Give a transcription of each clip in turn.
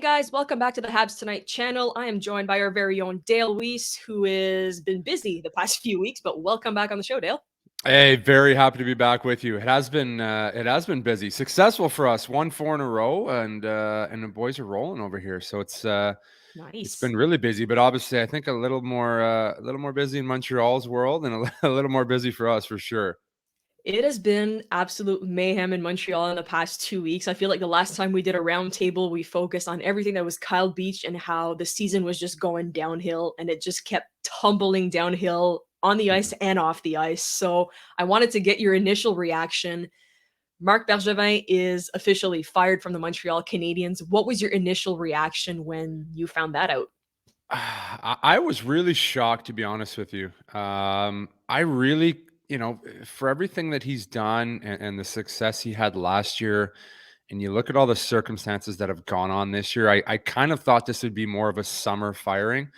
guys, welcome back to the Habs Tonight channel. I am joined by our very own Dale Weise, who has been busy the past few weeks, but welcome back on the show, Dale. Hey, very happy to be back with you. It has been busy, successful for us. 1-4 in a row, and the boys are rolling over here. So it's Nice. been really busy, but obviously I think a little more busy in Montreal's world, and a little more busy for us for sure. It has been absolute mayhem in Montreal in the past 2 weeks. I feel like the last time we did a roundtable, we focused on everything that was Kyle Beach and how the season was just going downhill, and it just kept tumbling downhill on the ice and off the ice. So I wanted to get your initial reaction. Marc Bergevin is officially fired from the Montreal Canadiens. What was your initial reaction when you found that out? I was really shocked, to be honest with you. I really, for everything that he's done and the success he had last year, and you look at all the circumstances that have gone on this year, I kind of thought this would be more of a summer firing.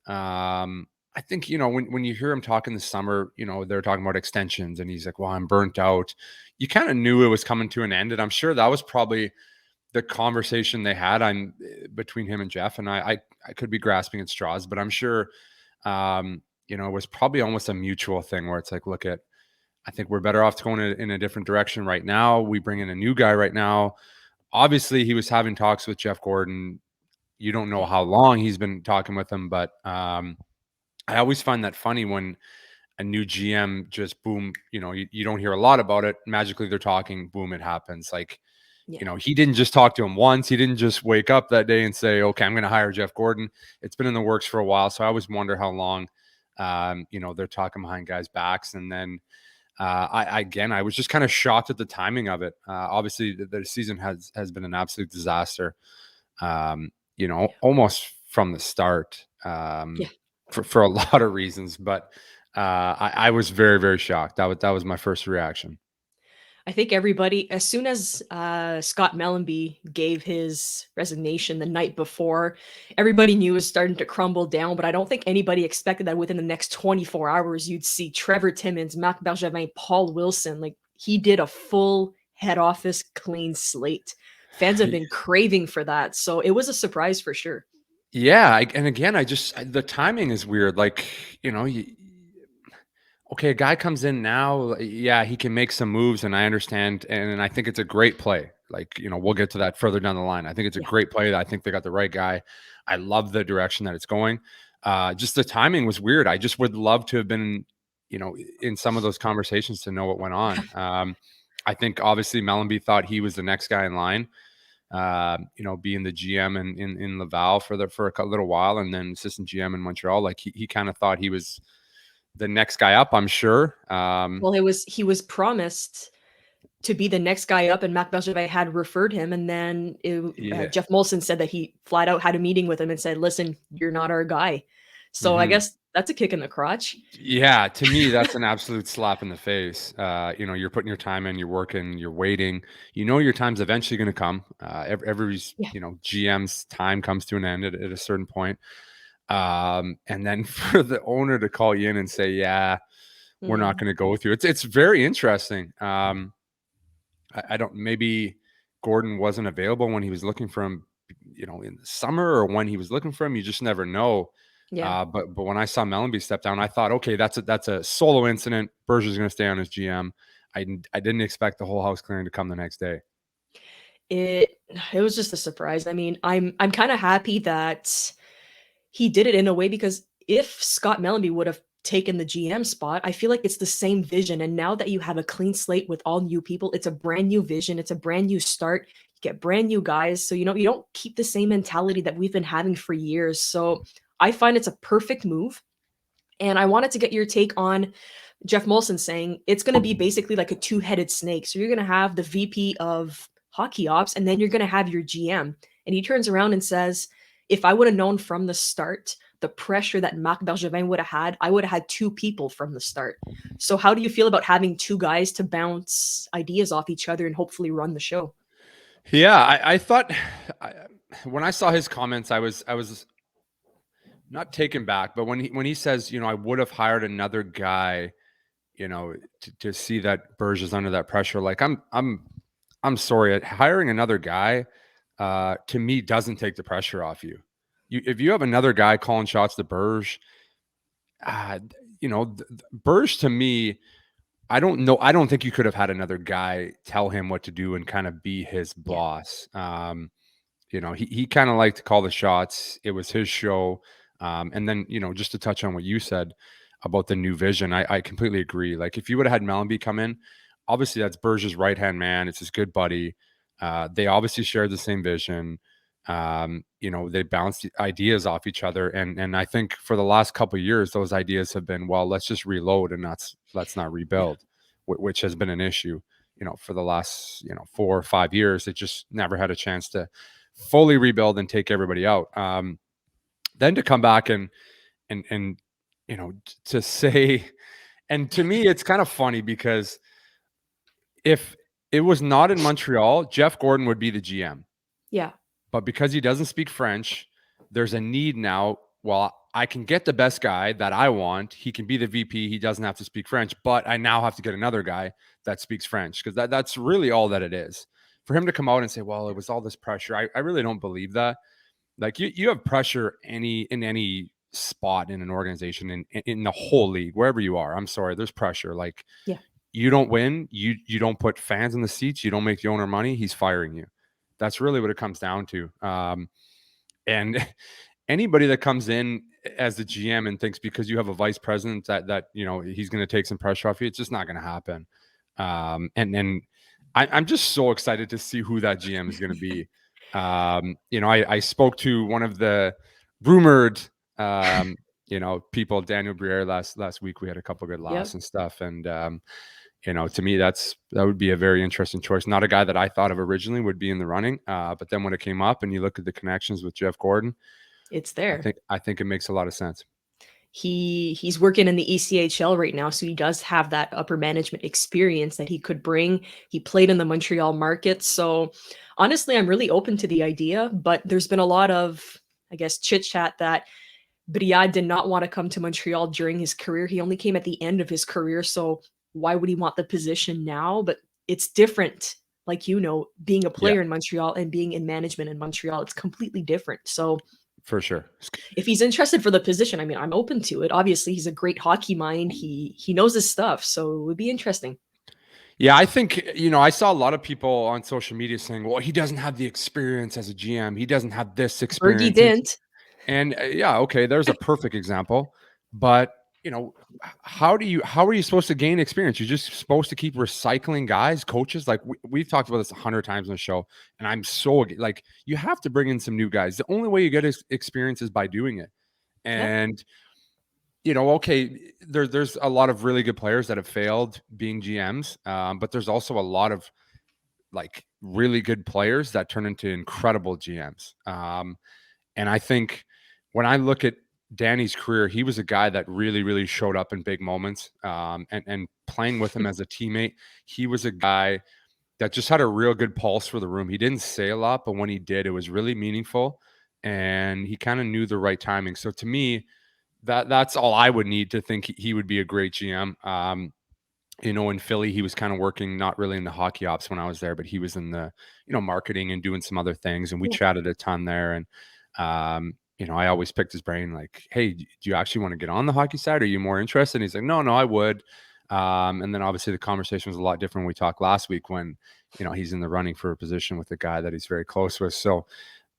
I think, when you hear him talking this summer, they're talking about extensions, and he's like, well, I'm burnt out. You kind of knew it was coming to an end. And I'm sure that was probably the conversation they had between him and Jeff. And I could be grasping at straws, but I'm sure, it was probably almost a mutual thing where it's like, I think we're better off going in a different direction right now. We bring in a new guy right now. Obviously, he was having talks with Jeff Gorton. You don't know how long he's been talking with him, but I always find that funny when a new GM just boom, you don't hear a lot about it. Magically, they're talking, boom, it happens. Like, he didn't just talk to him once. He didn't just wake up that day and say, okay, I'm going to hire Jeff Gorton. It's been in the works for a while. So I always wonder how long, they're talking behind guys' backs. And then I was just kind of shocked at the timing of it. Obviously, the season has been an absolute disaster, almost from the start for a lot of reasons. But I was very, very shocked. That was my first reaction. I think everybody, as soon as Scott Mellanby gave his resignation the night before, everybody knew it was starting to crumble down. But I don't think anybody expected that within the next 24 hours, you'd see Trevor Timmins, Marc Bergevin, Paul Wilson. Like, he did a full head office clean slate. Fans have been craving for that. So it was a surprise for sure. Yeah. And again, the timing is weird. Like, okay, a guy comes in now, yeah, he can make some moves, and I understand, and I think it's a great play. Like, we'll get to that further down the line. I think it's a great play. I think they got the right guy. I love the direction that it's going. Just the timing was weird. I just would love to have been, in some of those conversations to know what went on. I think obviously Mellanby thought he was the next guy in line, being the GM in Laval for a little while, and then assistant GM in Montreal. Like he kind of thought he was the next guy up, I'm sure. Well, he was promised to be the next guy up, and Marc Bergevin had referred him, and then Jeff Molson said that he flat out had a meeting with him and said, listen, you're not our guy. So I guess that's a kick in the crotch. Yeah, to me, that's an absolute slap in the face. You're putting your time in, you're working, you're waiting. Your time's eventually going to come. Every GM's time comes to an end at a certain point. And then for the owner to call you in and say, yeah, we're not going to go with you. It's very interesting. I don't, maybe Gordon wasn't available when he was looking for him, in the summer, or when he was looking for him. You just never know. Yeah. But when I saw Mellanby step down, I thought, okay, that's a solo incident. Berger's going to stay on as GM. I didn't expect the whole house clearing to come the next day. It was just a surprise. I mean, I'm kind of happy that he did it in a way, because if Scott Mellanby would have taken the GM spot, I feel like it's the same vision. And now that you have a clean slate with all new people, it's a brand new vision. It's a brand new start. You get brand new guys. So, you don't keep the same mentality that we've been having for years. So I find it's a perfect move. And I wanted to get your take on Jeff Molson saying it's going to be basically like a two-headed snake. So you're going to have the VP of hockey ops, and then you're going to have your GM. And he turns around and says, if I would have known from the start the pressure that Marc Bergevin would have had, I would have had two people from the start. So how do you feel about having two guys to bounce ideas off each other and hopefully run the show? Yeah, I thought when I saw his comments, I was not taken back, but when he says, I would have hired another guy, to see that Berge is under that pressure. Like I'm sorry, hiring another guy. to me, doesn't take the pressure off you. If you have another guy calling shots to Berge, Berge to me, I don't know. I don't think you could have had another guy tell him what to do and kind of be his Yeah. boss. He kind of liked to call the shots. It was his show. And then, just to touch on what you said about the new vision, I completely agree. Like if you would have had Mellanby come in, obviously that's Berge's right-hand man. It's his good buddy. They obviously shared the same vision. They bounced ideas off each other. And I think for the last couple of years, those ideas have been, well, let's just reload and let's not rebuild, which has been an issue, for the last, 4 or 5 years. It just never had a chance to fully rebuild and take everybody out. Then to come back and to say, and to me, it's kind of funny because if it was not in Montreal, Jeff Gorton would be the GM. Yeah. But because he doesn't speak French, there's a need now. Well, I can get the best guy that I want. He can be the VP. He doesn't have to speak French, but I now have to get another guy that speaks French because that's really all that it is. For him to come out and say, well, it was all this pressure. I really don't believe that. Like you have pressure in any spot in an organization, in the whole league, wherever you are. I'm sorry, there's pressure. Like you don't win, you don't put fans in the seats, you don't make the owner money, he's firing you. That's really what it comes down to. And anybody that comes in as the GM and thinks because you have a vice president that he's going to take some pressure off you, it's just not going to happen. And I'm just so excited to see who that GM is going to be. I spoke to one of the rumored, people, Daniel Briere last week. We had a couple good laughs and stuff. And, to me, that would be a very interesting choice. Not a guy that I thought of originally would be in the running. But then when it came up and you look at the connections with Jeff Gorton, it's there. I think it makes a lot of sense. He's working in the ECHL right now, so he does have that upper management experience that he could bring. He played in the Montreal market. So honestly, I'm really open to the idea, but there's been a lot of, I guess, chit-chat that Briere did not want to come to Montreal during his career. He only came at the end of his career, so why would he want the position now? But it's different. Like, being a player in Montreal and being in management in Montreal, it's completely different. So for sure, if he's interested for the position, I mean, I'm open to it. Obviously, he's a great hockey mind. He knows his stuff, so it would be interesting. Yeah, I think, I saw a lot of people on social media saying, well, he doesn't have the experience as a GM. He doesn't have this experience. Bergie didn't. And okay, there's a perfect example. But, how are you supposed to gain experience? You're just supposed to keep recycling guys, coaches. Like we've talked about this 100 times on the show. And I'm so like, you have to bring in some new guys. The only way you get experience is by doing it. And, okay, there's a lot of really good players that have failed being GMs. But there's also a lot of like really good players that turn into incredible GMs. And I think when I look at Danny's career, he was a guy that really, really showed up in big moments. And playing with him as a teammate, he was a guy that just had a real good pulse for the room. He didn't say a lot, but when he did, it was really meaningful. And he kind of knew the right timing. So to me, that's all I would need to think he would be a great GM. In Philly, he was kind of working, not really in the hockey ops when I was there, but he was in the, marketing and doing some other things. And we chatted a ton there. And, I always picked his brain like, hey, do you actually want to get on the hockey side? Are you more interested? And he's like, no, I would. And then obviously the conversation was a lot different when we talked last week when, he's in the running for a position with a guy that he's very close with. So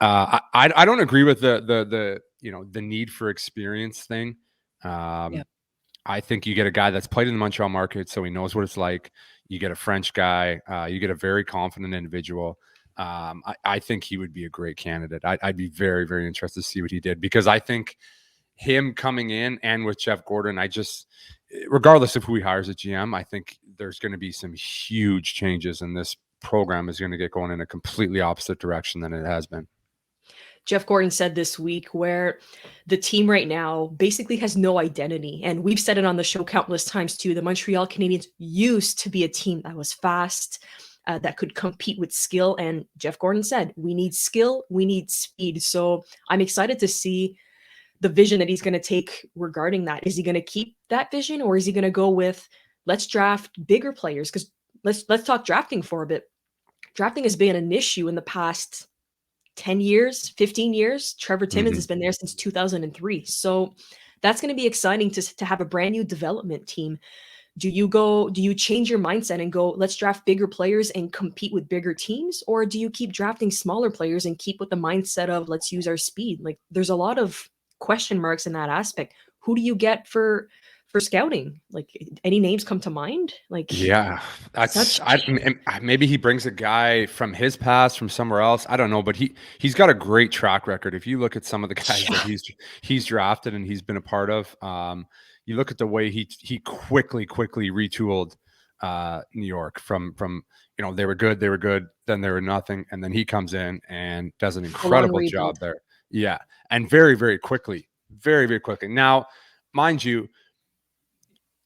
I don't agree with the need for experience thing. I think you get a guy that's played in the Montreal market, so he knows what it's like. You get a French guy. You get a very confident individual. I think he would be a great candidate. I'd be very, very interested to see what he did because I think him coming in and with Jeff Gorton, regardless of who he hires at GM, I think there's going to be some huge changes and this program is going to get going in a completely opposite direction than it has been. Jeff Gorton said this week where the team right now basically has no identity. And we've said it on the show countless times too. The Montreal Canadiens used to be a team that was fast, that could compete with skill. And Jeff Gorton said, we need skill, we need speed. So I'm excited to see the vision that he's going to take regarding that. Is he going to keep that vision or is he going to go with, let's draft bigger players? Because let's talk drafting for a bit. Drafting has been an issue in the past 10 years, 15 years. Trevor Timmins Mhm. has been there since 2003. So that's going to be exciting to have a brand new development team. Do you change your mindset and go, let's draft bigger players and compete with bigger teams? Or do you keep drafting smaller players and keep with the mindset of let's use our speed? Like there's a lot of question marks in that aspect. Who do you get for scouting? Like any names come to mind? Like Yeah, that's such maybe he brings a guy from his past from somewhere else. I don't know, but he's got a great track record. If you look at some of the guys that yeah, he's drafted and he's been a part of, you look at the way he quickly retooled New York from they were good, then they were nothing, and then he comes in and does an full on incredible job rebuild. there. Yeah, and very quickly, very quickly. Now, mind you,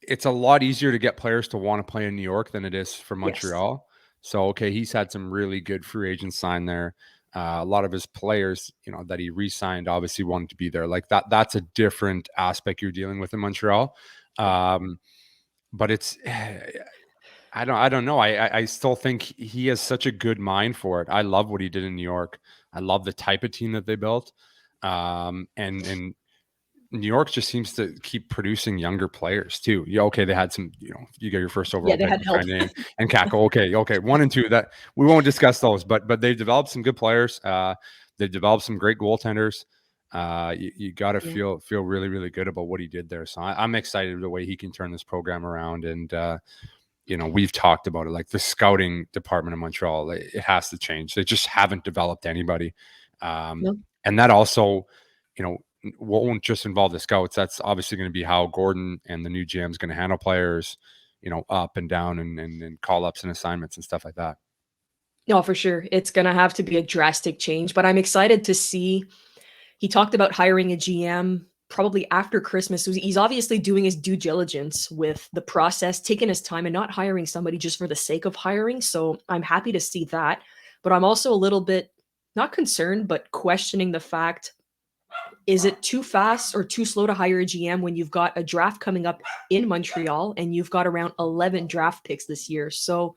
it's a lot easier to get players to want to play in New York than it is for Yes. Montreal. So, okay, he's had some really good free agents sign there. A lot of his players, that he re-signed, obviously wanted to be there. Like that. That's a different aspect you're dealing with in Montreal. Yeah. But it's, I don't know. I still think he has such a good mind for it. I love what he did in New York. I love the type of team that they built. And New York just seems to keep producing younger players too. Yeah, okay, they had some, you get your first Yeah, overall they pick had with a guy help. named and Kako. Okay, 1 and 2. That we won't discuss those, but they've developed some good players. They've developed some great goaltenders. You got to Yeah. feel really good about what he did there. So I'm excited the way he can turn this program around. And we've talked about it, like the scouting department in Montreal. It has to change. They just haven't developed anybody, No. and that also, you know, won't just involve the scouts. That's obviously going to be how Gordon and the new GM is going to handle players, up and down and call ups and assignments and stuff like that. No, for sure. It's gonna have to be a drastic change, but I'm excited to see. He talked about hiring a GM probably after Christmas. So he's obviously doing his due diligence with the process, taking his time and not hiring somebody just for the sake of hiring. So I'm happy to see that. But I'm also a little bit not concerned, but questioning the fact, is it too fast or too slow to hire a GM when you've got a draft coming up in Montreal and you've got around 11 draft picks this year? So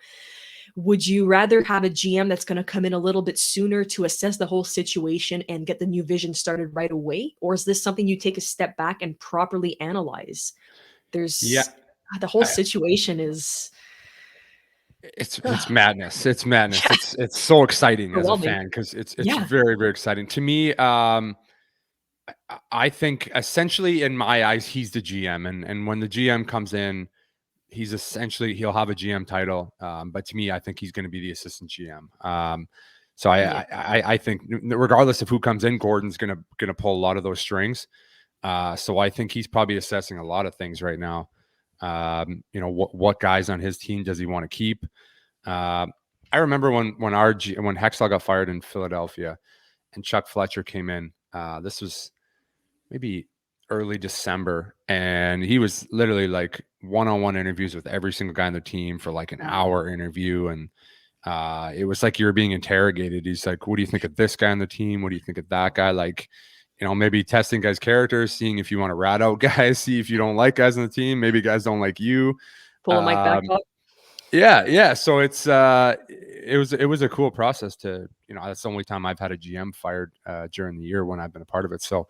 would you rather have a GM that's going to come in a little bit sooner to assess the whole situation and get the new vision started right away? Or is this something you take a step back and properly analyze? Yeah, There's the whole I, situation is it's madness. It's madness. yeah, It's so exciting as a overwhelming. fan because it's Yeah. very exciting to me. I think essentially in my eyes he's the GM, and when the GM comes in, he'll have a GM title. But to me, I think he's going to be the assistant GM. So Yeah. I think regardless of who comes in, Gordon's gonna pull a lot of those strings. So I think he's probably assessing a lot of things right now. What guys on his team does he want to keep? I remember when Hextall got fired in Philadelphia and Chuck Fletcher came in. This was maybe early December, and he was literally like one-on-one interviews with every single guy on the team for like an hour interview, and it was like you were being interrogated. He's like, what do you think of this guy on the team? What do you think of that guy? Like, maybe testing guys' characters, seeing if you want to rat out guys, see if you don't like guys on the team. Maybe guys don't like you. Pull a mic back up. Yeah. So it was a cool process to, that's the only time I've had a GM fired during the year when I've been a part of it. So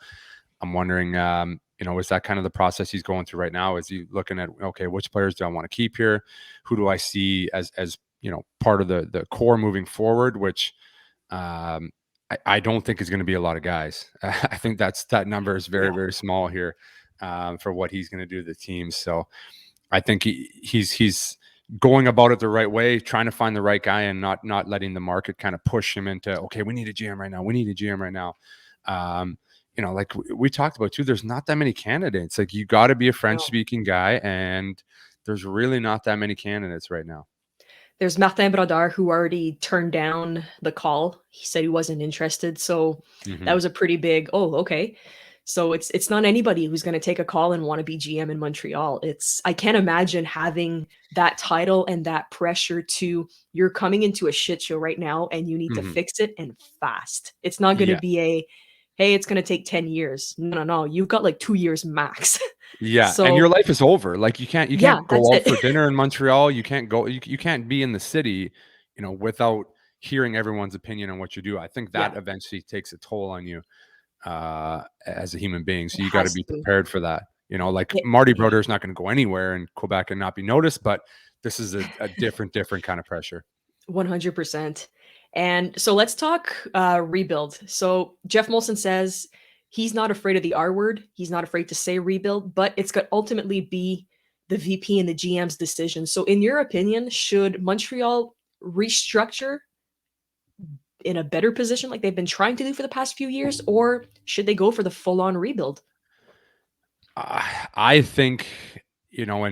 I'm wondering, is that kind of the process he's going through right now? Is he looking at, okay, which players do I want to keep here? Who do I see as part of the core moving forward, which I don't think is going to be a lot of guys. I think that number is Yeah. very small here for what he's going to do to the team. So I think he's going about it the right way, trying to find the right guy and not letting the market kind of push him into, okay, we need a GM right now. We need a GM right now. Like we talked about too, there's not that many candidates. Like you got to be a French No. speaking guy, and there's really not that many candidates right now. There's Martin Brodeur who already turned down the call. He said he wasn't interested. So that Mm-hmm. was a pretty big, oh, okay. So it's not anybody who's going to take a call and want to be GM in Montreal. I can't imagine having that title and that pressure to, you're coming into a shit show right now and you need to Mm-hmm. fix it and fast. It's not going to Yeah. be hey, it's going to take 10 years. No. You've got like 2 years max. Yeah, and So your life is over. Like you yeah, can't that's go out it. for dinner in Montreal. You can't be in the city, without hearing everyone's opinion on what you do. I think that Yeah. eventually takes a toll on you as a human being. It So you got to has be to. prepared for that. You know, like It Marty Brodeur is not going to go anywhere in Quebec and not be noticed, but this is a different kind of pressure. 100%. And so let's talk rebuild. So Jeff Molson says he's not afraid of the R word. He's not afraid to say rebuild, but it's going to ultimately be the VP and the GM's decision. So, in your opinion, should Montreal restructure in a better position like they've been trying to do for the past few years, or should they go for the full on rebuild? I think, you know,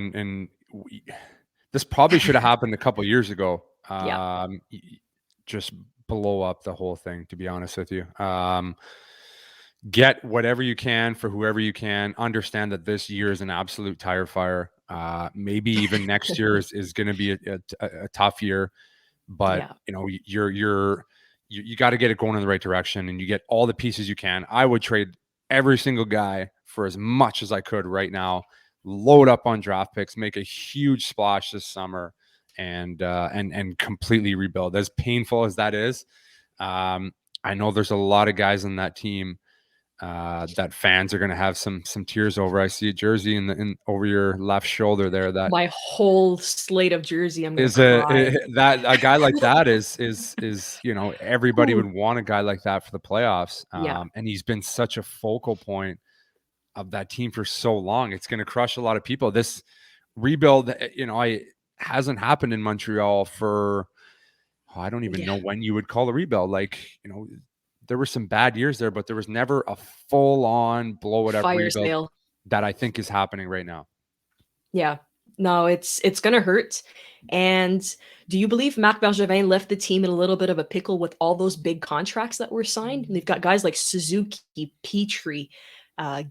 this probably should have happened a couple years ago. Yeah. Just blow up the whole thing, to be honest with you. Get whatever you can for whoever you can. Understand that this year is an absolute tire fire. Maybe even next year is going to be a tough year, but Yeah. you know, you got to get it going in the right direction, and you get all the pieces you can. I would trade every single guy for as much as I could right now. Load up on draft picks, make a huge splash this summer, and completely rebuild. As painful as that is, I know there's a lot of guys on that team that fans are going to have some tears over. I see a jersey in over your left shoulder there that My whole slate of jersey, I'm gonna is cry. that a guy like that is you know, everybody Ooh, would want a guy like that for the playoffs, yeah. and he's been such a focal point of that team for so long. It's going to crush a lot of people. This rebuild, you know, hasn't happened in Montreal for I don't even Yeah. know when you would call a rebuild. Like, you know, there were some bad years there, but there was never a full on blow it up Fire rebuild sale. that I think is happening right now. Yeah. No, it's gonna hurt. And do you believe Marc Bergevin left the team in a little bit of a pickle with all those big contracts that were signed? They've got guys like Suzuki, Petrie,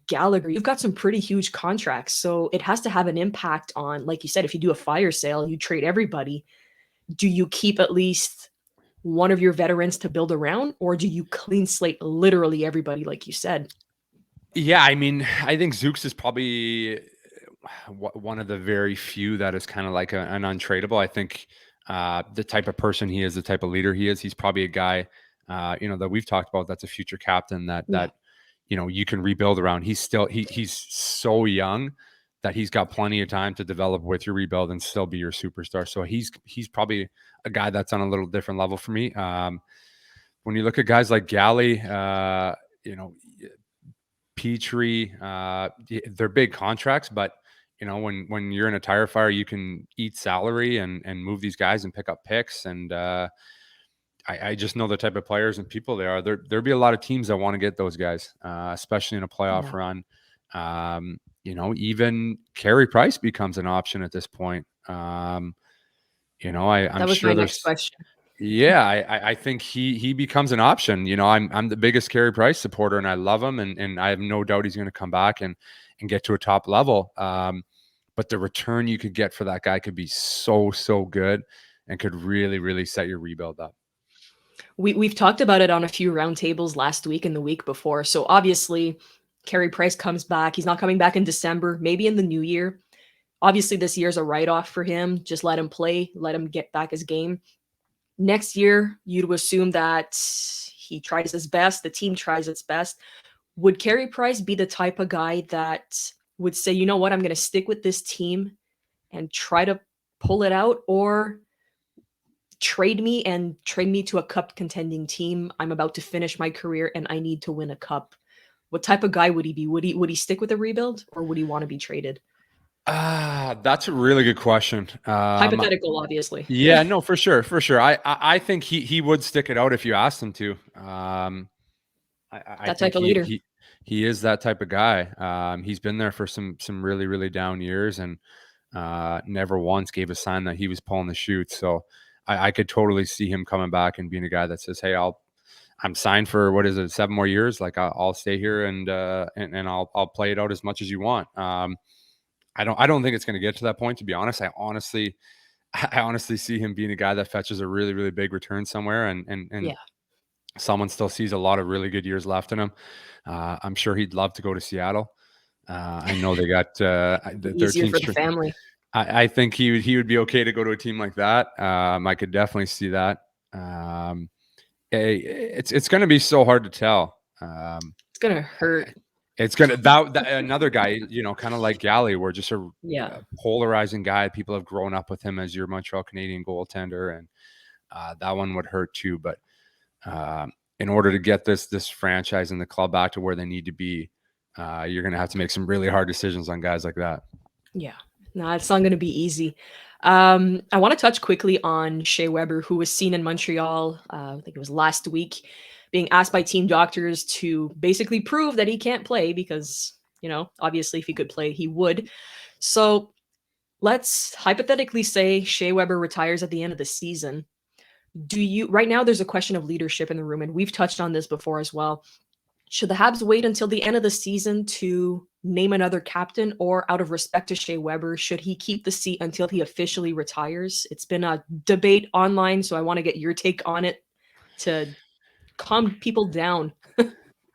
Gallagher. You've got some pretty huge contracts. So it has to have an impact on, like you said, if you do a fire sale, you trade everybody. Do you keep at least one of your veterans to build around, or do you clean slate literally everybody, like you said? Yeah, I mean, I think Zooks is probably one of the very few that is kind of like an untradeable. I think the type of person he is, the type of leader he is, he's probably a guy, you know, that we've talked about. That's a future captain Yeah. that you know, you can rebuild around. He's still he's so young that he's got plenty of time to develop with your rebuild and still be your superstar. So he's probably a guy that's on a little different level for me. When you look at guys like Galley, you know, Petrie, they're big contracts, but you know, when you're in a tire fire, you can eat salary and move these guys and pick up picks. And I just know the type of players and people they are. There'll be a lot of teams that want to get those guys, especially in a playoff Yeah. run. You know, even Carey Price becomes an option at this point. You know, I'm That was my sure next there's question. yeah, I think he becomes an option. You know, I'm the biggest Carey Price supporter, and I love him, and I have no doubt he's going to come back and get to a top level. But the return you could get for that guy could be so good, and could really set your rebuild up. We've talked about it on a few roundtables last week and the week before. So obviously, Carey Price comes back. He's not coming back in December, maybe in the new year. Obviously, this year's a write-off for him. Just let him play, let him get back his game. Next year, you'd assume that he tries his best, the team tries its best. Would Carey Price be the type of guy that would say, you know what, I'm going to stick with this team and try to pull it out, or trade me to a cup contending team? I'm about to finish my career and I need to win a cup. What type of guy would he be? Would he stick with a rebuild, or would he want to be traded? That's a really good question. Hypothetical, obviously. Yeah, no, for sure, for sure. I think he would stick it out if you asked him to. I That think type of leader. he is that type of guy. He's been there for some really down years, and never once gave a sign that he was pulling the chute. So I could totally see him coming back and being a guy that says, "Hey, I'm signed for what is it, 7 more years? Like I'll stay here and I'll play it out as much as you want." I don't think it's going to get to that point. To be honest, I honestly see him being a guy that fetches a really big return somewhere, and Yeah. someone still sees a lot of really good years left in him. I'm sure he'd love to go to Seattle. I know they got their Easier team. for the family. I think he would be okay to go to a team like that. I could definitely see that. It's going to be so hard to tell. It's gonna hurt. It's going to that another guy, kind of like Galley, where just a polarizing guy. People have grown up with him as your Montreal Canadian goaltender, and that one would hurt too. But in order to get this franchise and the club back to where they need to be, you're going to have to make some really hard decisions on guys like that. Yeah, no, it's not going to be easy. I want to touch quickly on Shea Weber, who was seen in Montreal, I think it was last week, being asked by team doctors to basically prove that he can't play because, obviously if he could play, he would. So let's hypothetically say Shea Weber retires at the end of the season. Right now there's a question of leadership in the room, and we've touched on this before as well. Should the Habs wait until the end of the season to name another captain, or out of respect to Shea Weber, should he keep the seat until he officially retires? It's been a debate online, so I want to get your take on it to calm people down.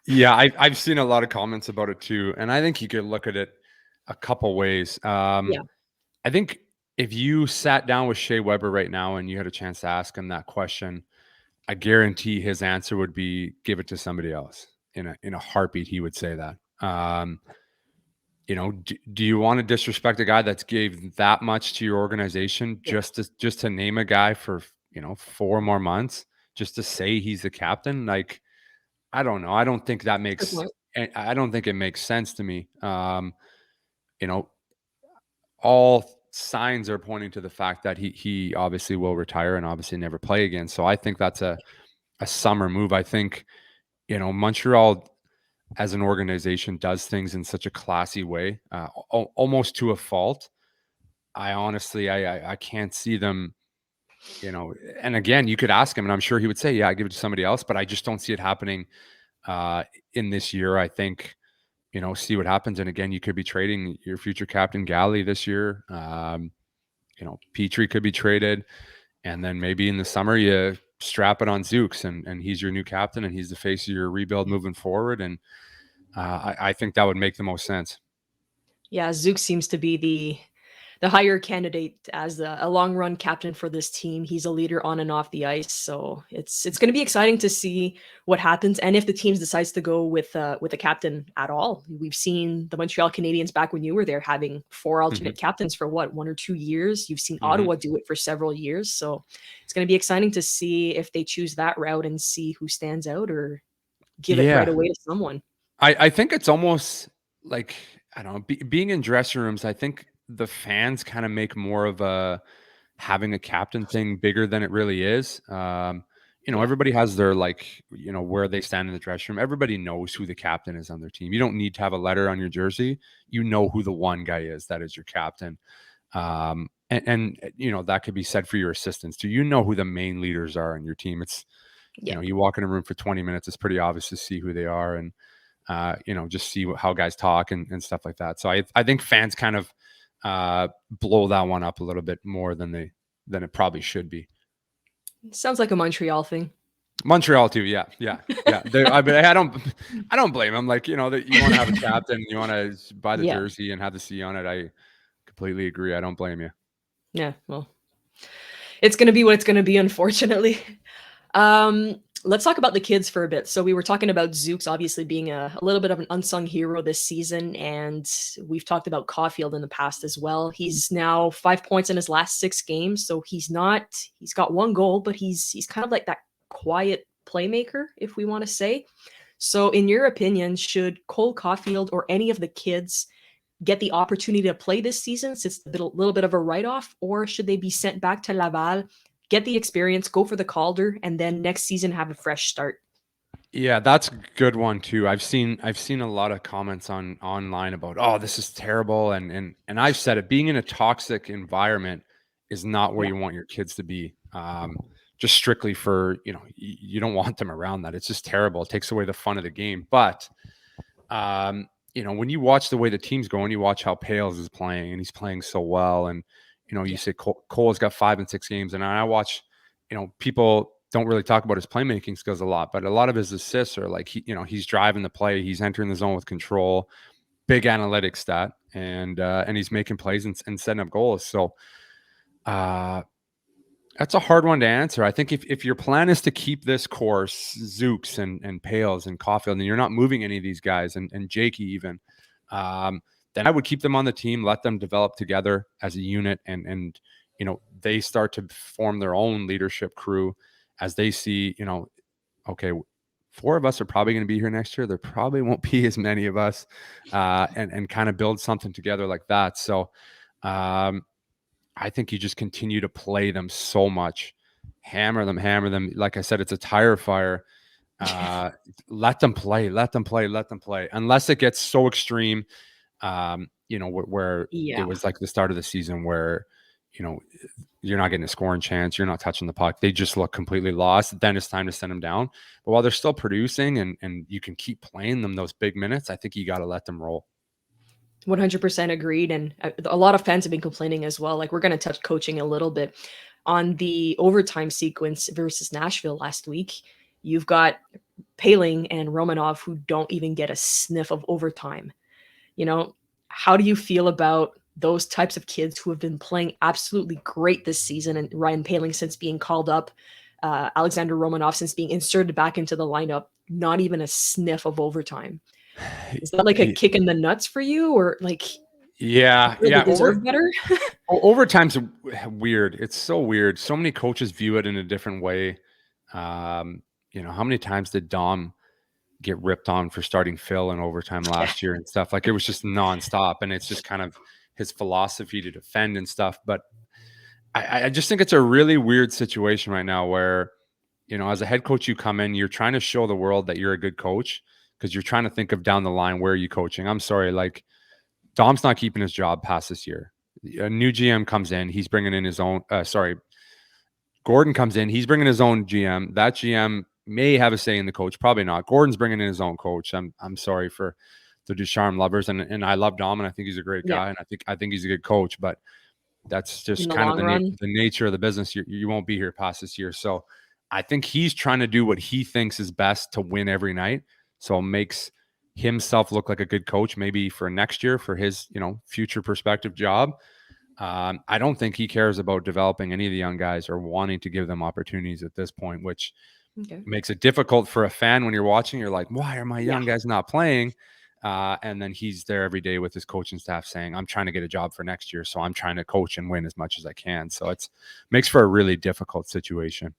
Yeah, I've seen a lot of comments about it too, and I think you could look at it a couple ways. Yeah. I think if you sat down with Shea Weber right now and you had a chance to ask him that question, I guarantee his answer would be give it to somebody else. In a heartbeat, he would say that. Do you want to disrespect a guy that's gave that much to your organization just to name a guy for 4 more months just to say he's the captain? Like, I don't know. I don't think that makes. I don't think it makes sense to me. All signs are pointing to the fact that he obviously will retire and obviously never play again. So I think that's a summer move. I think Montreal as an organization does things in such a classy way, almost to a fault. I honestly, I can't see them, and again, you could ask him and I'm sure he would say, yeah, I give it to somebody else, but I just don't see it happening in this year. I think, see what happens. And again, you could be trading your future captain Galley this year. Petrie could be traded. And then maybe in the summer you strap it on Zooks and he's your new captain and he's the face of your rebuild moving forward. And I think that would make the most sense. Yeah, Zook seems to be the higher candidate as a long run captain for this team. He's a leader on and off the ice, so it's going to be exciting to see what happens and if the team decides to go with a captain at all. We've seen the Montreal Canadiens back when you were there having 4 alternate captains for 1 or 2 years. You've seen Ottawa do it for several years, so it's going to be exciting to see if they choose that route and see who stands out or give it right away to someone. I think it's almost like, I don't know, being in dressing rooms, I think the fans kind of make more of a having a captain thing bigger than it really is. Everybody has their where they stand in the dressing room. Everybody knows who the captain is on their team. You don't need to have a letter on your jersey. You know who the one guy is that is your captain. And that could be said for your assistants too. You know who the main leaders are on your team. It's, you walk in a room for 20 minutes, it's pretty obvious to see who they are and, just see how guys talk and stuff like that. So I think fans kind of blow that one up a little bit more than it probably should be. Sounds like a Montreal thing. Montreal too, yeah. I don't blame them. Like, that you want to have a captain, you want to buy the jersey and have the C on it. I completely agree. I don't blame you. Yeah, well, it's going to be what it's going to be, unfortunately. Let's talk about the kids for a bit. So we were talking about Zooks obviously being a little bit of an unsung hero this season, and we've talked about Caufield in the past as well. He's now 5 points in his last 6 games, so he's got 1 goal, but he's kind of like that quiet playmaker, if we want to say. So in your opinion, should Cole Caufield or any of the kids get the opportunity to play this season since it's a little bit of a write-off, or should they be sent back to Laval, get the experience, go for the Calder, and then next season have a fresh start? Yeah, that's a good one too. I've seen a lot of comments online about, oh, this is terrible, and I've said it. Being in a toxic environment is not where you want your kids to be. Just strictly for you don't want them around that. It's just terrible. It takes away the fun of the game. But when you watch the way the team's going, you watch how Pales is playing, and he's playing so well, and you say Cole's got 5 and 6 games, and I watch, people don't really talk about his playmaking skills a lot, but a lot of his assists are like, he's driving the play, he's entering the zone with control, big analytics stat, and he's making plays and setting up goals. So, That's a hard one to answer. I think if your plan is to keep this course, Zooks and Pales and Caufield, and you're not moving any of these guys and Jakey even, then I would keep them on the team, let them develop together as a unit, and they start to form their own leadership crew as they see, okay, 4 of us are probably going to be here next year. There probably won't be as many of us, and kind of build something together like that. So, I think you just continue to play them so much, hammer them. Like I said, it's a tire fire. Let them play, unless it gets so extreme, where it Yeah. was like the start of the season where, you're not getting a scoring chance, you're not touching the puck. They just look completely lost. Then it's time to send them down. But while they're still producing and you can keep playing them those big minutes, I think you got to let them roll. 100% agreed. And a lot of fans have been complaining as well. Like, we're going to touch coaching a little bit on the overtime sequence versus Nashville last week. You've got Poehling and Romanov who don't even get a sniff of overtime. How do you feel about those types of kids who have been playing absolutely great this season? And Ryan Poehling since being called up, Alexander Romanov since being inserted back into the lineup, not even a sniff of overtime. Is that like a kick in the nuts for you, or like, yeah, they deserve better? Overtime's weird. It's so weird. So many coaches view it in a different way. How many times did Dom get ripped on for starting Phil in overtime last year and stuff? Like, it was just nonstop, and it's just kind of his philosophy to defend and stuff. But I just think it's a really weird situation right now where, as a head coach, you come in, you're trying to show the world that you're a good coach because you're trying to think of down the line, where are you coaching? I'm sorry, like, Dom's not keeping his job past this year. A new GM comes in, he's bringing in his own. Gordon comes in, he's bringing his own GM. That GM may have a say in the coach, probably not. Gordon's bringing in his own coach. I'm sorry for the Ducharme lovers, and I love Dom, and I think he's a great guy, and I think he's a good coach. But that's just kind of the nature of the business. You won't be here past this year, so I think he's trying to do what he thinks is best to win every night. So it makes himself look like a good coach, maybe for next year for his future prospective job. I don't think he cares about developing any of the young guys or wanting to give them opportunities at this point, which makes it difficult for a fan when you're watching. You're like, why are my young guys not playing? And then he's there every day with his coaching staff saying, I'm trying to get a job for next year, so I'm trying to coach and win as much as I can. So it makes for a really difficult situation.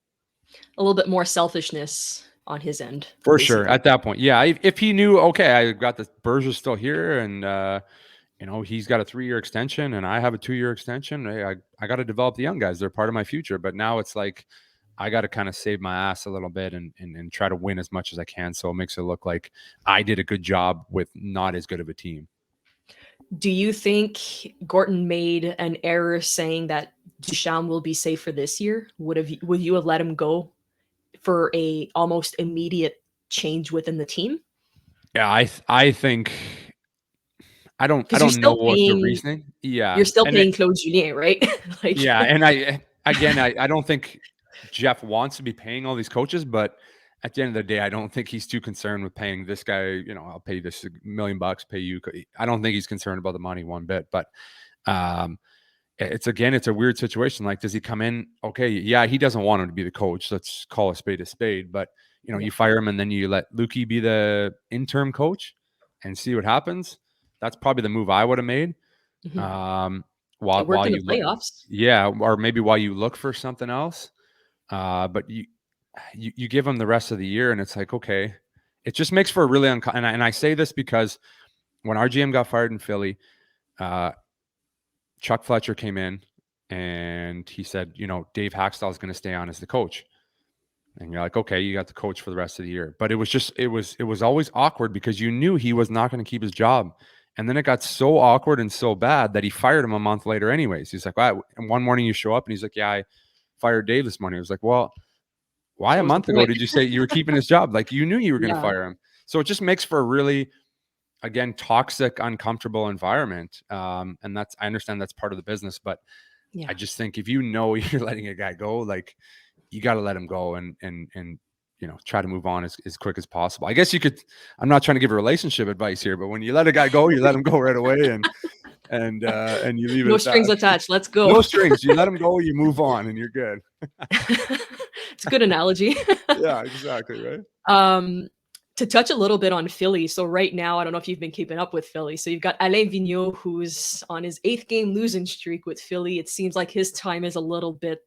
A little bit more selfishness on his end. For basically. Sure. At that point. Yeah. If he knew, okay, I got the Berger still here and, he's got a 3-year extension and I have a 2-year extension. I got to develop the young guys. They're part of my future. But now it's like, I got to kind of save my ass a little bit and try to win as much as I can. So it makes it look like I did a good job with not as good of a team. Do you think Gorton made an error saying that Ducharme will be safe for this year? Would you have let him go for a almost immediate change within the team? Yeah, I think I don't know what the reasoning. Yeah, you're still paying Claude Julien, right? Yeah, and I don't think Jeff wants to be paying all these coaches, but at the end of the day, I don't think he's too concerned with paying this guy. I'll pay this $1 million, pay you. I don't think he's concerned about the money one bit. But it's a weird situation. Like, does he come in? Okay, yeah, he doesn't want him to be the coach. Let's call a spade a spade. But you fire him and then you let Lukey be the interim coach and see what happens. That's probably the move I would have made. Mm-hmm. While in you the playoffs. or maybe while you look for something else. But you give him the rest of the year, and it's like, okay, it just makes for a really and I say this because when our GM got fired in Philly, Chuck Fletcher came in and he said, Dave Haxtell is going to stay on as the coach. And you're like, okay, you got the coach for the rest of the year. But it was always awkward because you knew he was not going to keep his job. And then it got so awkward and so bad that he fired him a month later anyways. He's like, wow. And one morning you show up and he's like, yeah, I fired Dave this morning. I was like, well, why a month ago did you say you were keeping his job? Like, you knew you were going to fire him. So it just makes for a really, again, toxic, uncomfortable environment. And I understand that's part of the business, but I just think if you're letting a guy go, like, you got to let him go and try to move on as quick as possible. I guess you could, I'm not trying to give a relationship advice here, but when you let a guy go, you let him go right away. And and you leave it No at strings that. attached. Let's go. No strings. You let them go, you move on, and you're good. It's a good analogy. Yeah, exactly, right? To touch a little bit on Philly. So right now, I don't know if you've been keeping up with Philly. So you've got Alain Vigneault, who's on his 8th game losing streak with Philly. It seems like his time is a little bit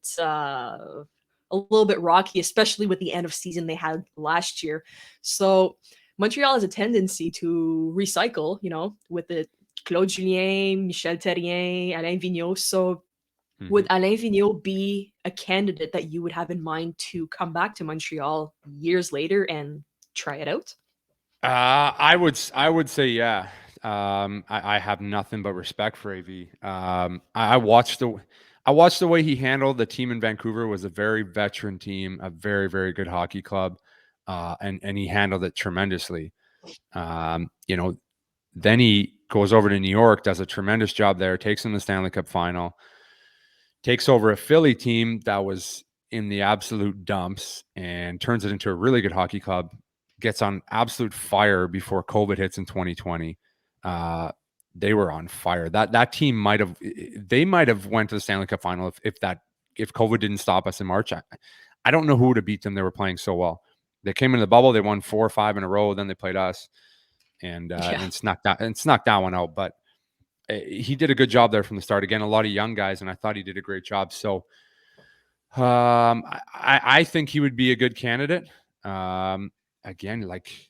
rocky, especially with the end of season they had last year. So Montreal has a tendency to recycle, with the Claude Julien, Michel Therrien, Alain Vigneault. So would Alain Vigneault be a candidate that you would have in mind to come back to Montreal years later and try it out? I would say yeah. I have nothing but respect for AV. I watched the way he handled the team in Vancouver. Was a very veteran team, a very, very good hockey club, and he handled it tremendously. Then he goes over to New York, does a tremendous job there, takes them to the Stanley Cup final, takes over a Philly team that was in the absolute dumps and turns it into a really good hockey club, gets on absolute fire before COVID hits in 2020. They were on fire. That team might have went to the Stanley Cup final if COVID didn't stop us in March. I don't know who would have beat them. They were playing so well. They came into the bubble, they won 4 or 5 in a row, then they played us and snuck that one out. But he did a good job there from the start. Again, a lot of young guys, and I thought he did a great job. So I think he would be a good candidate. Again, like,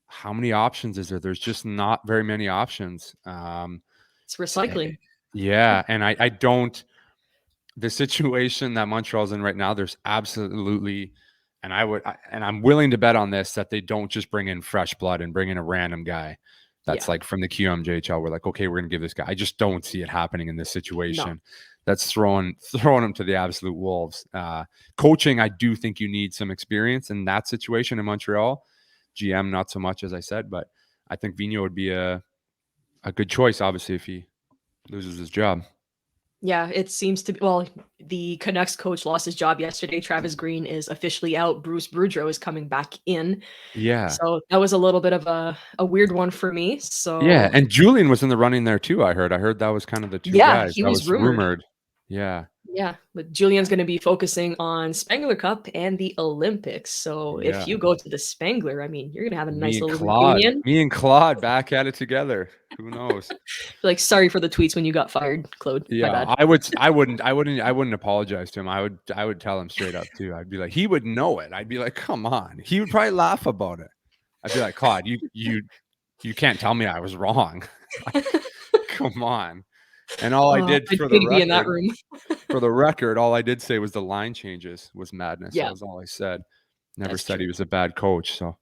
how many options is there? There's just not very many options. It's recycling. Yeah, and I don't. The situation that Montreal's in right now, there's absolutely, and I'm willing to bet on this, that they don't just bring in fresh blood and bring in a random guy that's like from the QMJHL. We're like, okay, we're gonna give this guy. I just don't see it happening in this situation. No. That's throwing him to the absolute wolves. Coaching, I do think you need some experience in that situation in Montreal. GM, not so much, as I said, but I think Vigneault would be a good choice, obviously, if he loses his job. Yeah, it seems to be. Well, the Canucks coach lost his job yesterday. Travis Green is officially out. Bruce Boudreau is coming back in. Yeah. So that was a little bit of a weird one for me. So yeah, and Julian was in the running there too. I heard that was kind of the two guys he that was was rumored. Yeah. Yeah, but Julian's going to be focusing on Spengler Cup and the Olympics. So if you go to the Spengler, I mean, you're going to have a nice little reunion. Me and Claude back at it together. Who knows? Like, sorry for the tweets when you got fired, Claude. Yeah, My bad. I wouldn't apologize to him. I would tell him straight up too. I'd be like, he would know it. I'd be like, come on. He would probably laugh about it. I'd be like, Claude, you can't tell me I was wrong. Come on. And all I did for the record, in that room. for the record, all I did say was the line changes was madness. Yeah. That was all I said. Never That's said true. he was a bad coach. So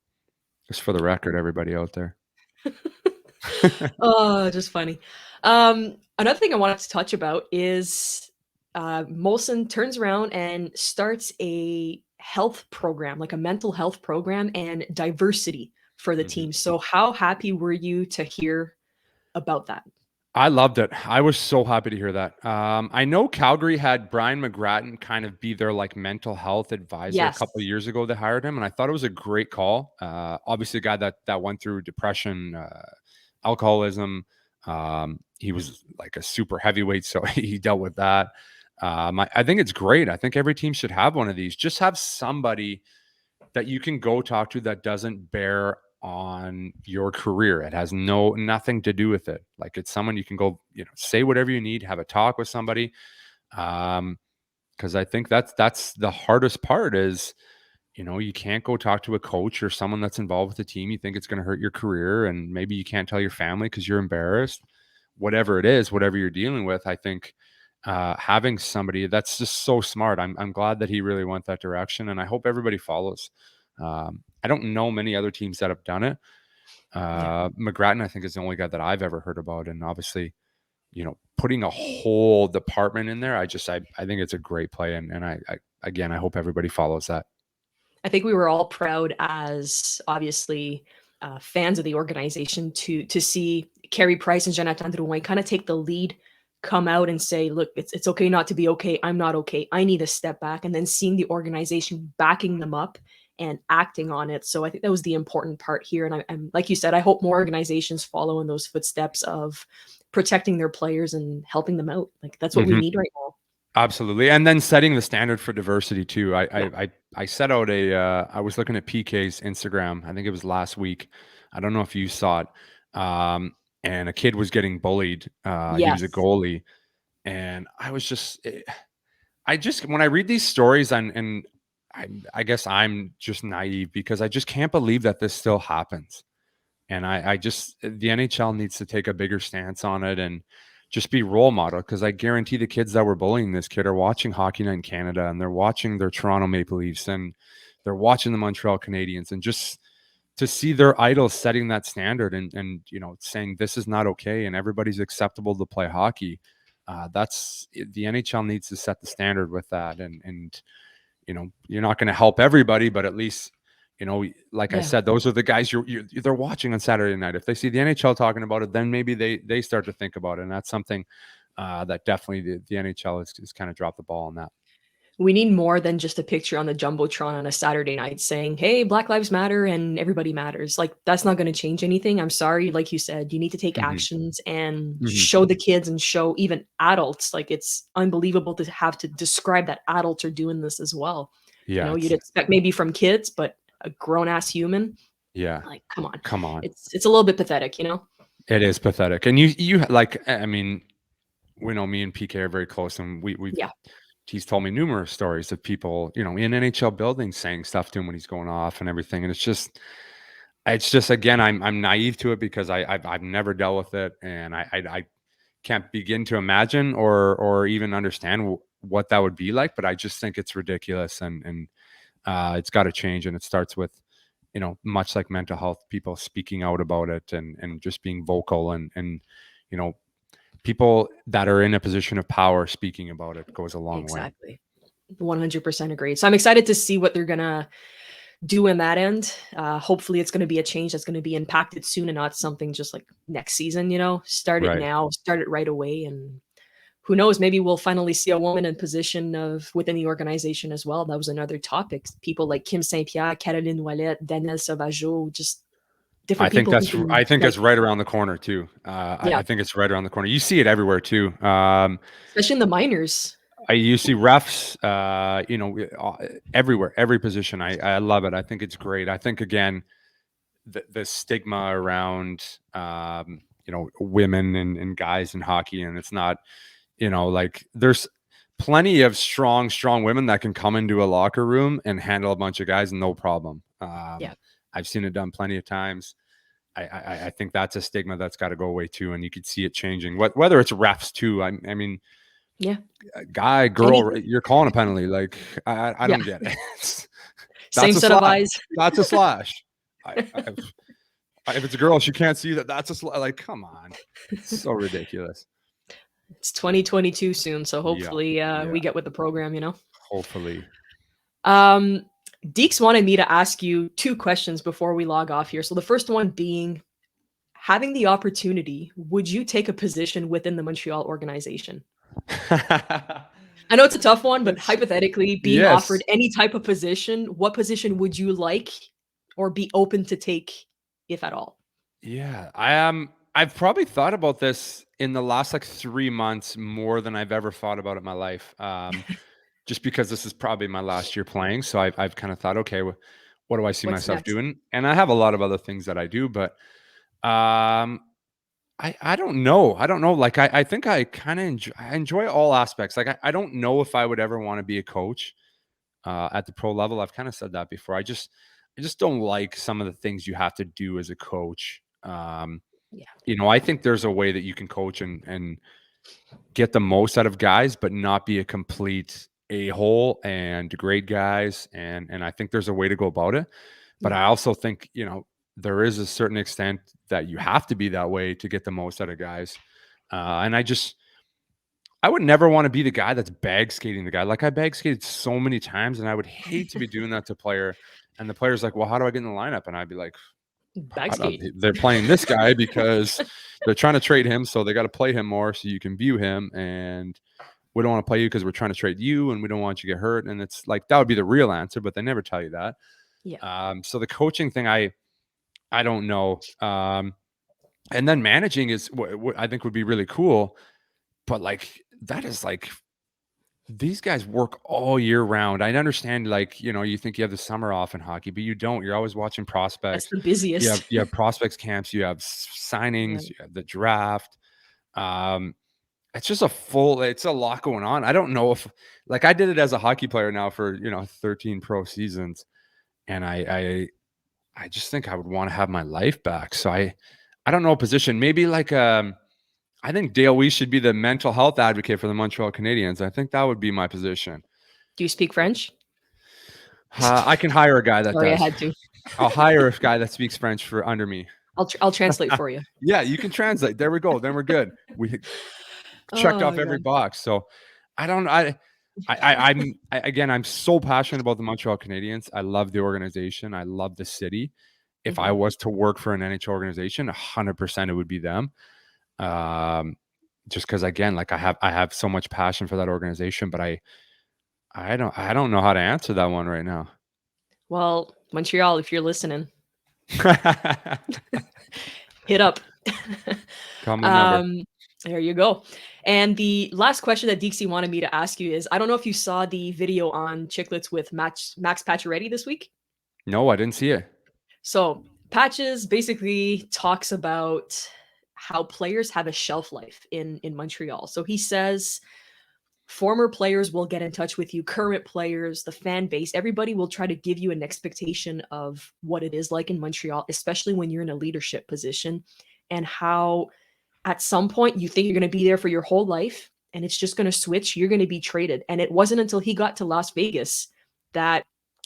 just for the record, everybody out there. Oh, just funny. Another thing I wanted to touch about is Molson turns around and starts a health program, like a mental health program and diversity for the team. So how happy were you to hear about that? I loved it. I was so happy to hear that. I know Calgary had Brian McGrattan kind of be their like mental health advisor a couple of years ago. They hired him, and I thought it was a great call. Obviously, a guy that went through depression, alcoholism. He was like a super heavyweight, so he dealt with that. I think it's great. I think every team should have one of these. Just have somebody that you can go talk to that doesn't bear on your career. It has nothing to do with it. Like, it's someone you can go, say whatever you need, have a talk with somebody. Because I think that's the hardest part is, you can't go talk to a coach or someone that's involved with the team. You think it's going to hurt your career, and maybe you can't tell your family because you're embarrassed. Whatever it is, whatever you're dealing with, I think having somebody that's just so smart. I'm glad that he really went that direction, and I hope everybody follows. I don't know many other teams that have done it. McGrattan, I think, is the only guy that I've ever heard about, and obviously, putting a whole department in there, I think it's a great play, and I hope everybody follows that. I think we were all proud as obviously fans of the organization to see Carey Price and Jonathan Drouin kind of take the lead, come out and say, look, it's okay not to be okay. I'm not okay. I need a step back. And then seeing the organization backing them up and acting on it. So I think that was the important part here. And I'm like you said, I hope more organizations follow in those footsteps of protecting their players and helping them out. Like, that's what we Mhm. need right now. Absolutely, and then setting the standard for diversity too. Yeah. I set out I was looking at PK's Instagram. I think it was last week. I don't know if you saw it. And a kid was getting bullied. He was a Yes. goalie, and I was just, I just when I read these stories, and I guess I'm just naive because I just can't believe that this still happens. And I just the NHL needs to take a bigger stance on it and just be role model, because I guarantee the kids that were bullying this kid are watching Hockey Night in Canada, and they're watching their Toronto Maple Leafs, and they're watching the Montreal Canadiens, and just to see their idols setting that standard, and saying this is not okay and everybody's acceptable to play hockey. That's the NHL needs to set the standard with that, and you're not going to help everybody, but at least, like I Yeah. said, those are the guys they're watching on Saturday night. If they see the NHL talking about it, then maybe they start to think about it. And that's something that definitely the NHL has kind of dropped the ball on that. We need more than just a picture on the Jumbotron on a Saturday night saying, "Hey, Black Lives Matter and everybody matters." Like, that's not gonna change anything. I'm sorry, like you said, you need to take Hmm. actions and Hmm. show the kids and show even adults. Like, it's unbelievable to have to describe that adults are doing this as well. Yeah, You'd expect maybe from kids, but a grown ass human, yeah. like, come on. Come on, It's a little bit pathetic, you know? it is pathetic. And you like, I mean, we know me and PK are very close, and we've Yeah, he's told me numerous stories of people, in NHL buildings saying stuff to him when he's going off and everything. And it's just again, I'm naive to it because I've never dealt with it, and I can't begin to imagine or even understand what that would be like. But I just think it's ridiculous, and it's got to change, and it starts with, much like mental health, people speaking out about it, and just being vocal, and you know people that are in a position of power speaking about it goes a long way. exactly. 100% agree. So I'm excited to see what they're gonna do in that end. Hopefully, it's going to be a change that's going to be impacted soon and not something just like next season. Start it Right. now, start it right away, and who knows? Maybe we'll finally see a woman in position of within the organization as well. That was another topic. People like Kim Saint Pierre, Caroline Ouellet, Daniel Sauvageau, just I different think people who that's can I think like, it's right around the corner too. I yeah, think it's right around the corner. You see it everywhere too. especially in the minors. You see refs, everywhere, every position. I love it. I think it's great. I think again, the stigma around, women and guys in hockey, and it's not, like there's plenty of strong women that can come into a locker room and handle a bunch of guys, no problem. Yeah, I've seen it done plenty of times. I think that's a stigma that's got to go away too, and you could see it changing. Whether it's refs too. I mean, yeah, guy, girl, anything. you're calling a penalty. Like I Yeah, don't get it. same That's a set of slash. eyes. That's a slash. If it's a girl, she can't see that. That's a slash. Like, come on, it's so ridiculous. It's 2022 soon, so Yeah, hopefully yeah. we get with the program. Hopefully. Um, Deeks wanted me to ask you two questions before we log off here. So the first one being, having the opportunity, would you take a position within the Montreal organization? I know it's a tough one, but It's hypothetically, being yes. offered any type of position, what position would you like or be open to take, if at all? Yeah, I am. I've probably thought about this in the last like 3 months more than I've ever thought about it in my life. Just because this is probably my last year playing, so I've kind of thought, okay, what do I see What's myself next? doing? And I have a lot of other things that I do, but um, I don't know. I don't know. Like I think I enjoy all aspects. Like I don't know if I would ever want to be a coach at the pro level. I've kind of said that before. I just don't like some of the things you have to do as a coach. Yeah. I think there's a way that you can coach and get the most out of guys, but not be a complete a-hole and degrade guys. And I think there's a way to go about it. But Yeah. I also think, there is a certain extent that you have to be that way to get the most out of guys. And I would never want to be the guy that's bag skating the guy. Like I bag skated so many times, and I would hate to be doing that to a player. And the player's like, well, how do I get in the lineup? And I'd be like, Bag skate. they're playing this guy because they're trying to trade him. So they got to play him more so you can view him. And we don't want to play you because we're trying to trade you and we don't want you to get hurt. And it's like, that would be the real answer, but they never tell you that. Yeah. So the coaching thing, I don't know. And then managing is what I think would be really cool. But like, that is like, these guys work all year round. I understand, like, you think you have the summer off in hockey, but you don't. You're always watching That's prospects. the You have busiest. you have prospects camps, you have Yeah. signings, you have the draft. Um, it's just it's a lot going on. I don't know if, like, I did it as a hockey player now for 13 pro seasons, and I just think I would want to have my life back. So I don't know a position. Maybe like I think Dale Weise should be the mental health advocate for the Montreal Canadiens. I think that would be my position. Do you speak French? I can hire a guy that Sorry, I does. had to. I'll hire a guy that speaks French for under me. I'll translate for you. Yeah, you can translate. There we go. Then we're good. We checked Oh off my every god. box. So I don't. Again, I'm so passionate about the Montreal Canadiens. I love the organization. I love the city. If I Mhm. was to work for an NHL organization, 100% it would be them. Just because, again, like, I have so much passion for that organization, but I don't know how to answer that one right now. Well, Montreal, if you're listening, hit up. Call my number. There you go. And the last question that Dixie wanted me to ask you is, I don't know if you saw the video on Chicklets with Max Pacioretty this week. No, I didn't see it. So Patches basically talks about how players have a shelf life in Montreal. So he says former players will get in touch with you, current players, the fan base, everybody will try to give you an expectation of what it is like in Montreal, especially when you're in a leadership position, and how at some point you think you're going to be there for your whole life and it's just going to switch, you're going to be traded. And it wasn't until he got to Las Vegas that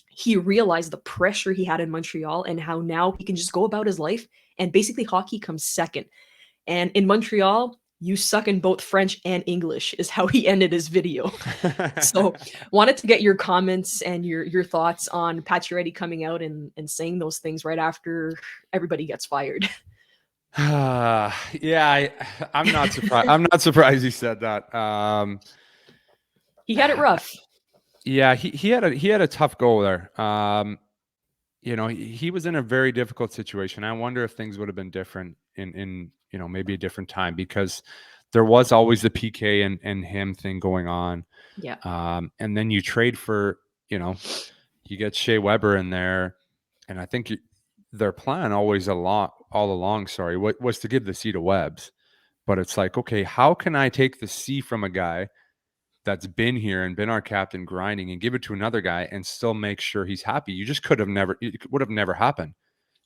he realized the pressure he had in Montreal and how now he can just go about his life and basically hockey comes second. And in Montreal, you suck in both French and English is how he ended his video. So wanted to get your comments and your thoughts on Pacioretty coming out and saying those things right after everybody gets fired. Yeah, I'm not surprised. I'm not surprised he said that. He had it rough. Yeah, he had a tough go there. He was in a very difficult situation. I wonder if things would have been different in maybe a different time, because there was always the PK and him thing going on. Yeah. And then you trade for, you get Shea Weber in there, and I think their plan all along, was to give the C to Webbs. But it's like, okay, how can I take the C from a guy that's been here and been our captain grinding and give it to another guy and still make sure he's happy? You just it would have never happened.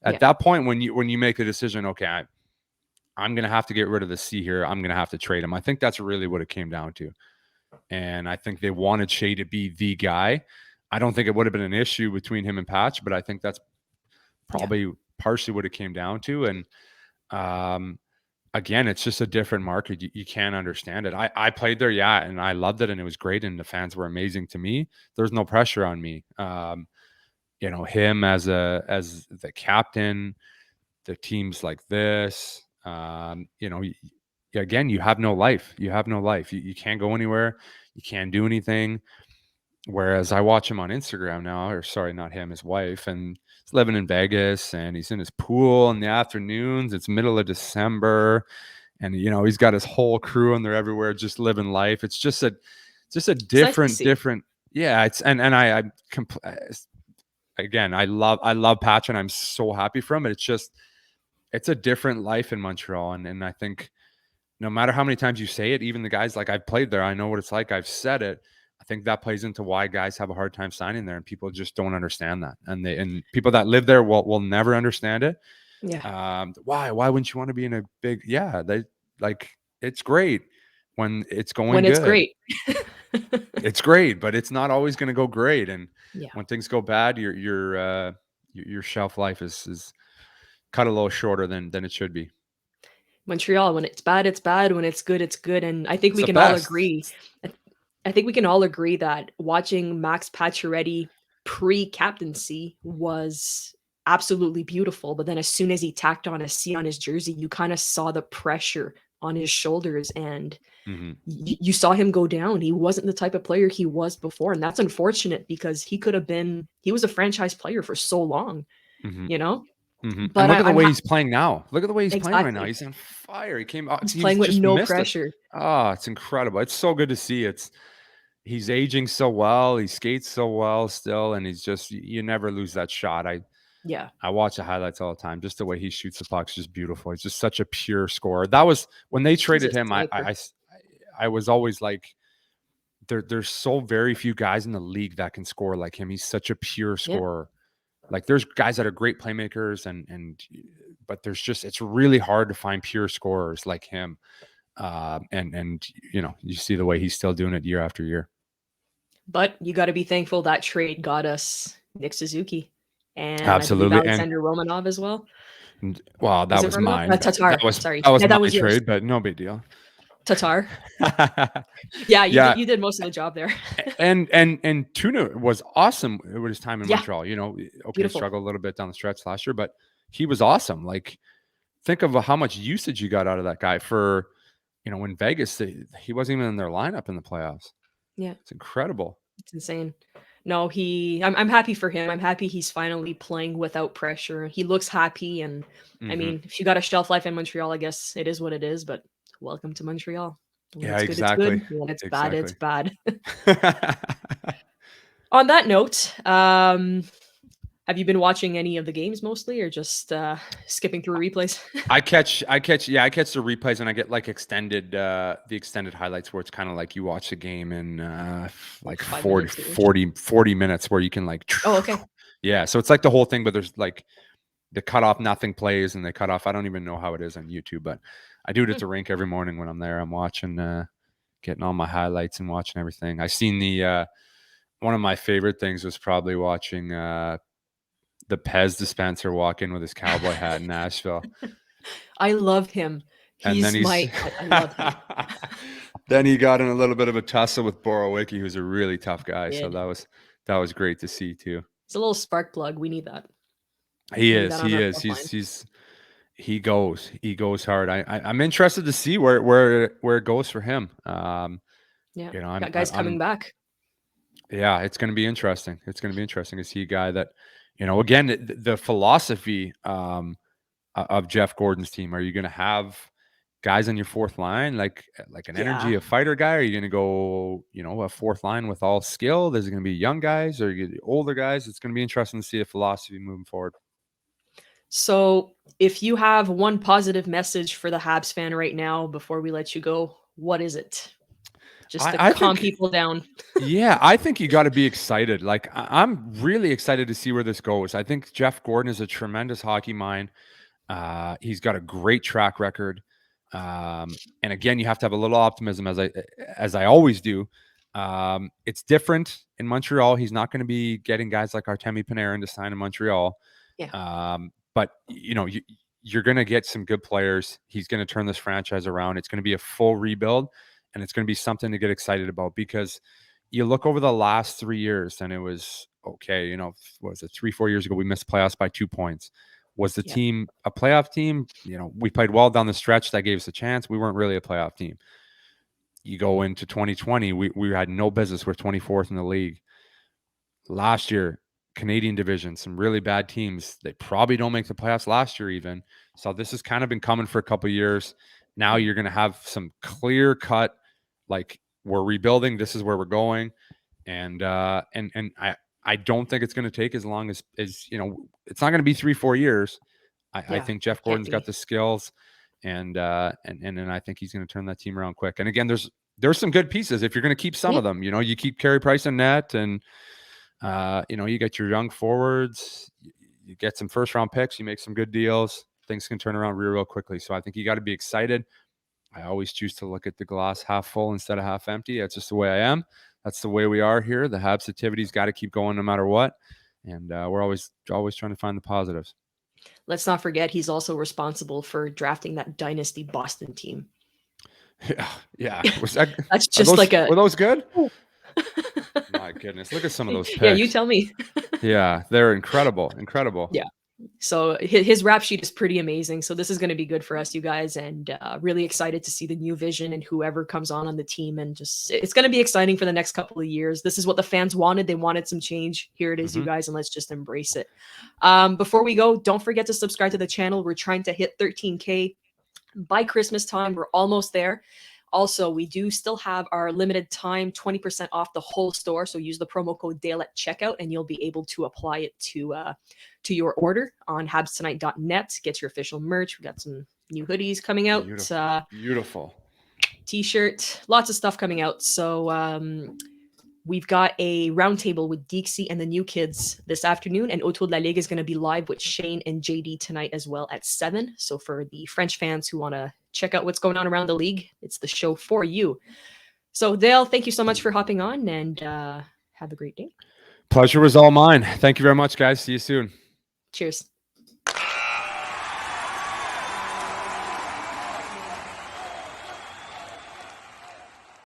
At Yeah. that point, when you make the decision, okay, I'm going to have to get rid of the C here, I'm going to have to trade him. I think that's really what it came down to. And I think they wanted Shea to be the guy. I don't think it would have been an issue between him and Patch, but I think that's probably partially what it came down to. And again, it's just a different market. You can't understand it. I played there, yeah, and I loved it, and it was great, and the fans were amazing to me. There's no pressure on me. Him as the captain, the teams like this, again, you have no life. You have no life. You can't go anywhere. You can't do anything. Whereas I watch him on Instagram now, or sorry, not him, his wife, and he's living in Vegas, and he's in his pool in the afternoons. It's middle of December, and he's got his whole crew, and they're everywhere just living life. It's just a It's nice to different. Yeah, it's and again, I love Patch, and I'm so happy for him. But it's a different life in Montreal, and I think no matter how many times you say it, even the guys, like, I've played there, I know what it's like. I've said it. I think that plays into why guys have a hard time signing there, and people just don't understand that. And people that live there will never understand it. Yeah. Why wouldn't you want to be in a big? Yeah, it's great when it's going When it's good. great. It's great, but it's not always going to go great. And Yeah. when things go bad, your shelf life is cut a little shorter than it should be. Montreal, when it's bad, it's bad. When it's good, it's good. And I think It's we the can all best. agree. I think we can all agree that watching Max Pacioretty pre-captaincy was absolutely beautiful. But then as soon as he tacked on a C on his jersey, you kind of saw the pressure on his shoulders and Mm-hmm. you saw him go down. He wasn't the type of player he was before. And that's unfortunate because he was a franchise player for so long, Mm-hmm. you know? And But look at the I'm way he's playing now. Look at the way he's playing right now. exactly. He's on fire. He came out. He's He's playing with just no missed it. pressure. Oh, it's incredible. It's so good to see. He's aging so well. He skates so well still, and he's just you never lose that shot. Yeah, I watch the highlights all the time. Just the way he shoots the puck's just beautiful. He's just such a pure scorer. That was when they he's a traded him. sniper. I was always like, there's so very few guys in the league that can score like him. He's such a pure Yeah. scorer. Like there's guys that are great playmakers but there's just it's really hard to find pure scorers like him. And you see the way he's still doing it year after year. But you got to be thankful that trade got us Nick Suzuki, and I believe Absolutely. And Alexander Romanov as well. well, that was Romanov? mine. Tatar. That was Sorry, that was yeah, my that was yours. trade, but no big deal. Tatar. Yeah, Yeah. you did most of the job there. And Tuna was awesome with his time in Montreal. Okay, Beautiful. struggled a little bit down the stretch last year, but he was awesome. Like, think of how much usage you got out of that guy for, in Vegas. He wasn't even in their lineup in the playoffs. Yeah, it's incredible. It's insane. No, I'm happy for him. I'm happy he's finally playing without pressure. He looks happy, and I mean, if you got a shelf life in Montreal, I guess it is what it is. But welcome to Montreal. When Yeah, it's exactly. Good, it's good. When it's bad, it's bad. Exactly. On that note, have you been watching any of the games mostly, or just skipping through replays? I catch the replays, and I get like the extended highlights where it's kind of like you watch the game in like 40 minutes where you can like. Oh, okay. Yeah, so it's like the whole thing, but there's like the cut off nothing plays, and they cut off. I don't even know how it is on YouTube, but I do it at the rink every morning when I'm there. I'm watching, getting all my highlights and watching everything. I seen one of my favorite things was probably watching the Pez Dispenser walk in with his cowboy hat in Nashville. I love him. I love him. Then he got in a little bit of a tussle with Borowicki, who's a really tough guy. So that was great to see too. It's a little spark plug. We need that. He is. He goes hard. I'm interested to see where it goes for him. Got guys coming back. Yeah, it's going to be interesting. It's going to be interesting to see a guy that, again, the philosophy of Jeff Gorton's team. Are you going to have guys on your fourth line like an energy, a fighter guy? Are you going to go, a fourth line with all skill? Is it going to be young guys or older guys? It's going to be interesting to see the philosophy moving forward. So if you have one positive message for the Habs fan right now before we let you go, what is it? Just to calm people down. Yeah, I think you got to be excited. Like, I'm really excited to see where this goes. I think Jeff Gorton is a tremendous hockey mind. He's got a great track record. And again, you have to have a little optimism, as I always do. It's different in Montreal. He's not going to be getting guys like Artemi Panarin to sign in Montreal. Yeah. But you're going to get some good players. He's going to turn this franchise around. It's going to be a full rebuild, and it's going to be something to get excited about, because you look over the last 3 years and it was okay. What was it? 3-4 years ago, we missed playoffs by 2 points. Was the team a playoff team? We played well down the stretch. That gave us a chance. We weren't really a playoff team. You go into 2020, we had no business. We're 24th in the league. Last year, Canadian division, some really bad teams. They probably don't make the playoffs last year even. So this has kind of been coming for a couple of years. Now you're going to have some clear cut, like, we're rebuilding. This is where we're going. And I don't think it's going to take as long as it's not going to be 3-4 years. I think Jeff Gorton's got the skills, and I think he's going to turn that team around quick. And again, there's some good pieces if you're going to keep some of them. You keep Carey Price in net, and you get your young forwards, you get some first round picks, you make some good deals. Things can turn around real quickly. So I think you got to be excited. I always choose to look at the glass half full instead of half empty. That's just the way I am. That's the way we are here. The Habs activity's got to keep going no matter what. And we're always trying to find the positives. Let's not forget he's also responsible for drafting that dynasty Boston team. Yeah. That's just were those good? My goodness. Look at some of those picks. Yeah, you tell me. Yeah, they're incredible. Yeah. So his rap sheet is pretty amazing. So this is going to be good for us, you guys, and really excited to see the new vision and whoever comes on the team. And just it's going to be exciting for the next couple of years. This is what the fans wanted. They wanted some change. Here it is, you guys, and let's just embrace it. Before we go, don't forget to subscribe to the channel. We're trying to hit 13K by Christmas time. We're almost there. Also, we do still have our limited time 20% off the whole store. So use the promo code Dale at checkout and you'll be able to apply it to your order on habstonight.net. Get your official merch. We got some new hoodies coming out. Beautiful. T-shirt, lots of stuff coming out. So we've got a roundtable with Dixie and the new kids this afternoon, and Autour de la Ligue is going to be live with Shane and JD tonight as well at 7. So for the French fans who want to check out what's going on around the league, it's the show for you. So Dale, thank you so much for hopping on, and have a great day. Pleasure was all mine. Thank you very much, guys. See you soon. Cheers.